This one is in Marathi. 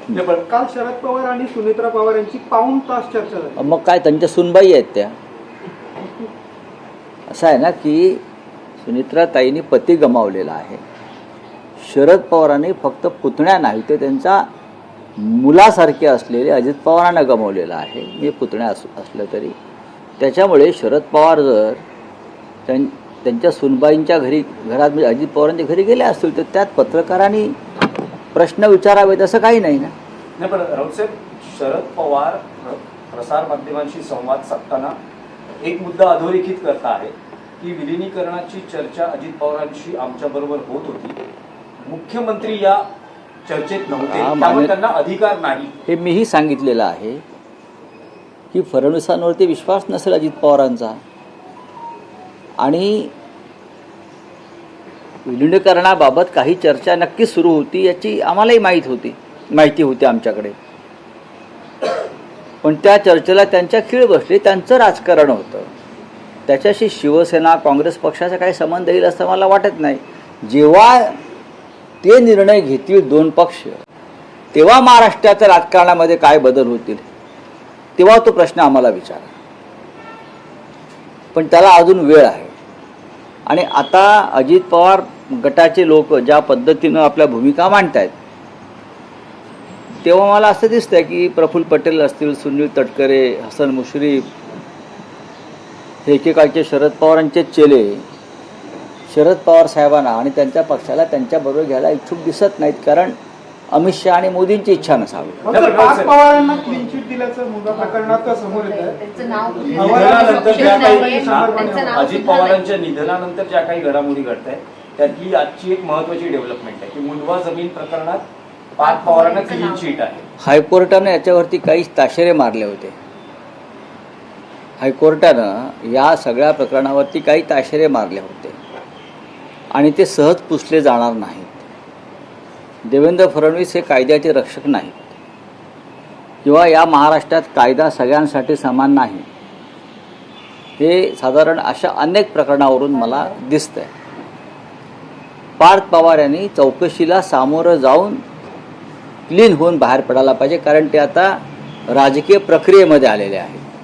काल शरद पवार आणि सुनेत्रा पवार यांची पाऊण तास चर्चा झाली. मग काय त्यांच्या सुनबाई आहेत त्या. असं आहे ना की सुनेत्राताईंनी पती गमावलेला आहे. शरद पवारांनी फक्त पुतण्या नाही तर त्यांचा मुलासारखे असलेले अजित पवारांना गमावलेला आहे. मी पुतण्या असलं तरी त्याच्यामुळे शरद पवार जर त्यांच्या सुनबाईंच्या घरात म्हणजे अजित पवारांच्या घरी गेले असतील तर त्यात पत्रकारांनी प्रश्न विचारावेत असं काही नाही ना. नाही पण राऊतसाहेब, शरद पवार प्रसार माध्यमांशी संवाद साधताना एक मुद्दा अधोरेखित करता आहे की विलिनीकरणाची चर्चा अजित पवारांशी आमच्याबरोबर होत होती, मुख्यमंत्री या चर्चेत नव्हते, त्यामुळे त्यांना अधिकार नाही. हे मीही सांगितलेलं आहे की फडणवीसांवरती विश्वास नसेल अजित पवारांचा आणि विलिनीकरणाबाबत काही चर्चा नक्कीच सुरू होती याची आम्हालाही माहिती होती आमच्याकडे. पण त्या चर्चेला त्यांच्या खीळ बसली, त्यांचं राजकारण होतं. त्याच्याशी शिवसेना काँग्रेस पक्षाचा काही संबंध येईल असं मला वाटत नाही. जेव्हा ते निर्णय घेतील दोन पक्ष तेव्हा महाराष्ट्राच्या राजकारणामध्ये काय बदल होतील तेव्हा तो प्रश्न आम्हाला विचारा. पण त्याला अजून वेळ आहे. आणि आता अजित पवार गटाचे लोक ज्या पद्धतीनं आपल्या भूमिका मांडत आहेत तेव्हा मला असं दिसतंय की प्रफुल्ल पटेल असतील, सुनील तटकरे, हसन मुश्रीफ हे एकेकाळचे शरद पवारांचे चेले शरद पवार साहेबांना आणि त्यांच्या पक्षाला त्यांच्याबरोबर घ्यायला इच्छुक दिसत नाहीत, कारण अमित शहा आणि मोदींची इच्छा नसावी. पाच पवारांना क्लीन चिट दिल्याचं मुद्दा प्रकरणात समोर येत आहे. अजित पवारांच्या निधनानंतर ज्या काही घडामोडी घडत आहेत त्यातली आजची एक महत्वाची डेव्हलपमेंट आहे की मुंडवा जमीन प्रकरणात पाच पवारांना क्लीन चिट आहे. हायकोर्टाने याच्यावरती काही ताशेरे मारले होते. हायकोर्टानं या सगळ्या प्रकरणावरती काही ताशेरे मारले होते आणि ते सहज पुसले जाणार नाहीत. देवेंद्र फडणवीस हे कायद्याचे रक्षक नाहीत किंवा या महाराष्ट्रात कायदा सगळ्यांसाठी समान नाही, हे साधारण अशा अनेक प्रकरणावरून मला दिसतंय. पार्थ पवार यांनी चौकशीला सामोरं जाऊन क्लीन होऊन बाहेर पडायला पाहिजे, कारण ते आता राजकीय प्रक्रियेमध्ये आलेले आहेत.